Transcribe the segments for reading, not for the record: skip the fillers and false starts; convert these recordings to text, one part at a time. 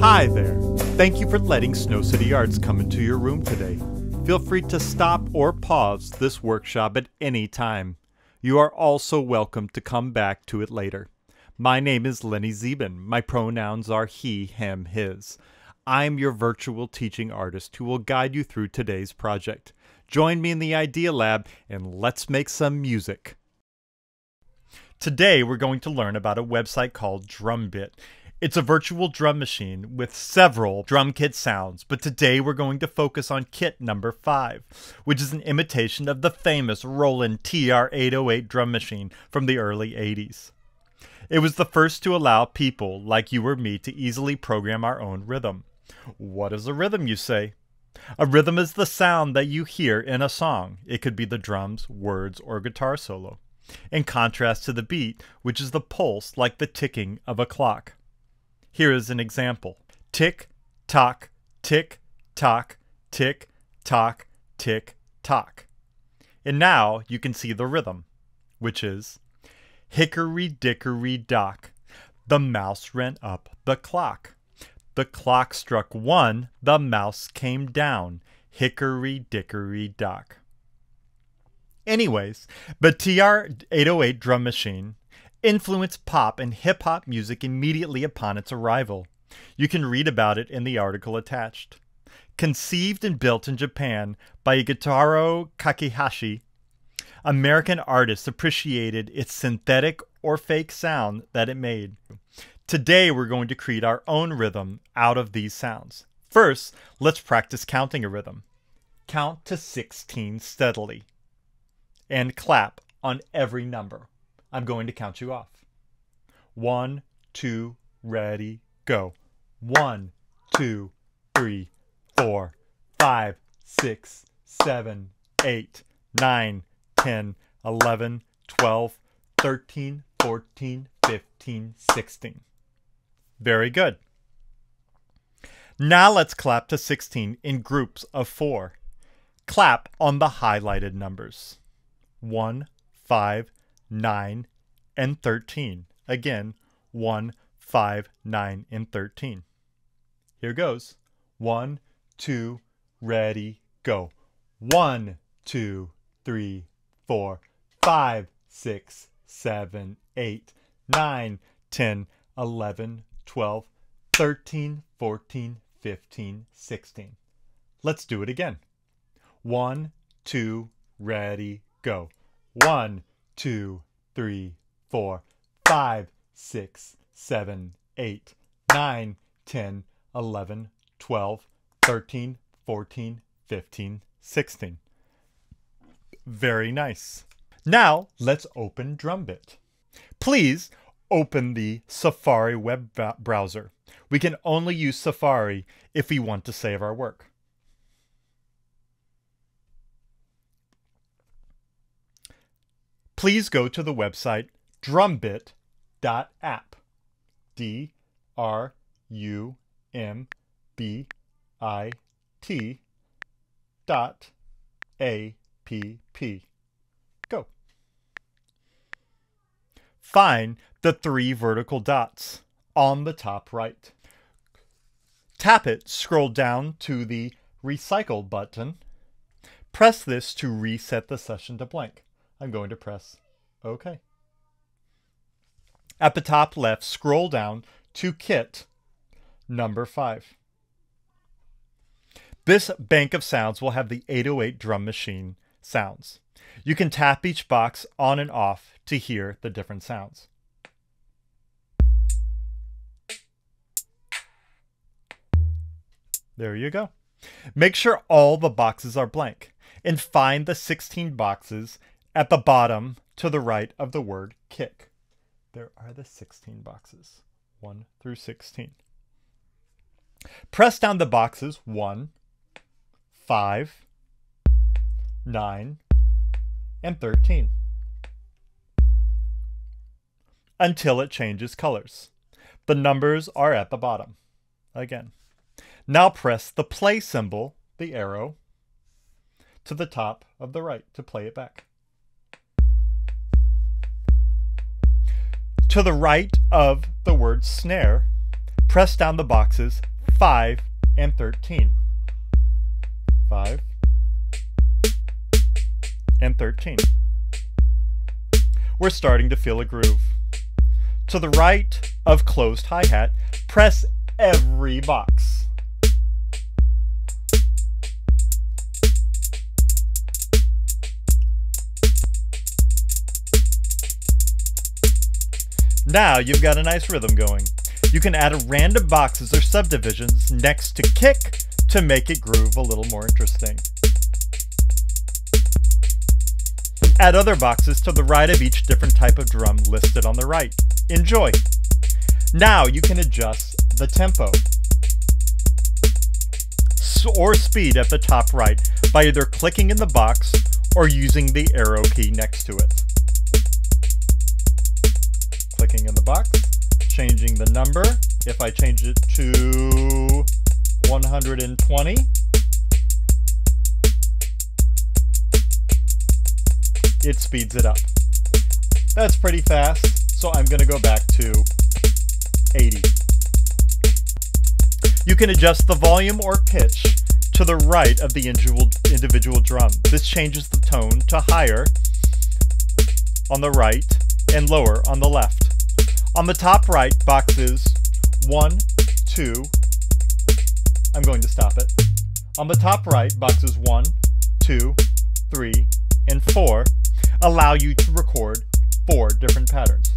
Hi there. Thank you for letting Snow City Arts come into your room today. Feel free to stop or pause this workshop at any time. You are also welcome to come back to it later. My name is Lenny Zeben. My pronouns are he, him, his. I'm your virtual teaching artist who will guide you through today's project. Join me in the Idea Lab and let's make some music. Today we're going to learn about a website called Drumbit. It's a virtual drum machine with several drum kit sounds, but today we're going to focus on kit number 5, which is an imitation of the famous Roland TR-808 drum machine from the early 80s. It was the first to allow people like you or me to easily program our own rhythm. What is a rhythm, you say? A rhythm is the sound that you hear in a song. It could be the drums, words, or guitar solo. In contrast to the beat, which is the pulse like the ticking of a clock. Here is an example. Tick, tock, tick, tock, tick, tock, tick, tock. And now you can see the rhythm, which is hickory-dickory-dock. The mouse ran up the clock. The clock struck 1, the mouse came down. Hickory-dickory-dock. Anyways, the TR-808 drum machine influenced pop and hip-hop music immediately upon its arrival. You can read about it in the article attached. Conceived and built in Japan by Ikutaro Kakehashi, American artists appreciated its synthetic or fake sound that it made. Today we're going to create our own rhythm out of these sounds. First, let's practice counting a rhythm. Count to 16 steadily. And clap on every number. I'm going to count you off. 1, 2, ready, go. 1, 2, 3, 4, 5, 6, 7, 8, 9, 10, 11, 12, 13, 14, 15, 16. Very good. Now let's clap to 16 in groups of 4. Clap on the highlighted numbers. 1, 5, 9, and 13. Again, 1, 5, 9, and 13. Here goes. 1, 2, ready, go. 1, 2, 3, 4, 5, 6, 7, 8, 9, 10, 11, 12, 13, 14, 15, 16. Let's do it again. 1, 2, ready, go. 1, 2, 3, 4, 5, 6, 7, 8, 9, 10, 11, 12, 13, 14, 15, 16. Very nice. Now let's open Drumbit. Please open the Safari web browser. We can only use Safari if we want to save our work. Please go to the website drumbit.app. drumbit.app. Go. Find the 3 vertical dots on the top right. Tap it, scroll down to the Recycle button. Press this to reset the session to blank. I'm going to press OK. At the top left, scroll down to kit number 5. This bank of sounds will have the 808 drum machine sounds. You can tap each box on and off to hear the different sounds. There you go. Make sure all the boxes are blank and find the 16 boxes at the bottom to the right of the word kick. There are the 16 boxes, 1 through 16. Press down the boxes 1, 5, 9, and 13 until it changes colors. The numbers are at the bottom. Again. Now press the play symbol, the arrow, to the top of the right to play it back. To the right of the word snare, press down the boxes 5, and 13. 5 and 13. We're starting to feel a groove. To the right of closed hi-hat, press every box. Now you've got a nice rhythm going. You can add random boxes or subdivisions next to kick to make it groove a little more interesting. Add other boxes to the right of each different type of drum listed on the right. Enjoy! Now you can adjust the tempo or speed at the top right by either clicking in the box or using the arrow key next to it. Clicking in the box, changing the number. If I change it to 120, it speeds it up. That's pretty fast, so I'm going to go back to 80. You can adjust the volume or pitch to the right of the individual drum. This changes the tone to higher on the right and lower on the left. On the top right, boxes 1, 2, I'm going to stop it. On the top right, boxes 1, 2, 3, and 4 allow you to record 4 different patterns.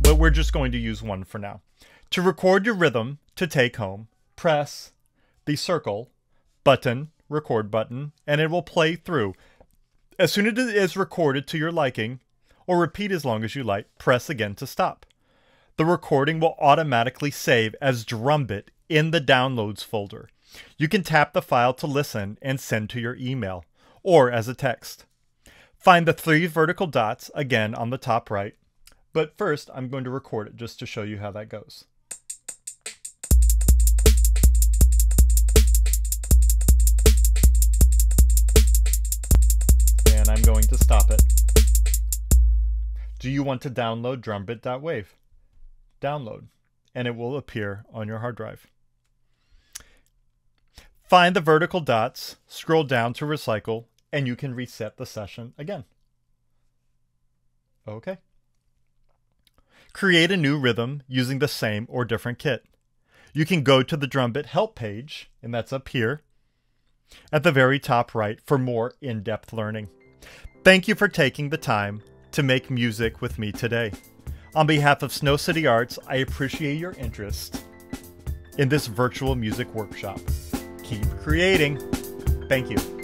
But we're just going to use one for now. To record your rhythm to take home, press the circle button, record button, and it will play through. As soon as it is recorded to your liking, or repeat as long as you like, press again to stop. The recording will automatically save as Drumbit in the Downloads folder. You can tap the file to listen and send to your email, or as a text. Find the 3 vertical dots again on the top right, but first I'm going to record it just to show you how that goes. And I'm going to stop it. Do you want to download drumbit.wave? Download, and it will appear on your hard drive. Find the vertical dots, scroll down to recycle, and you can reset the session again. Okay. Create a new rhythm using the same or different kit. You can go to the Drumbit help page, and that's up here at the very top right for more in-depth learning. Thank you for taking the time to make music with me today. On behalf of Snow City Arts, I appreciate your interest in this virtual music workshop. Keep creating. Thank you.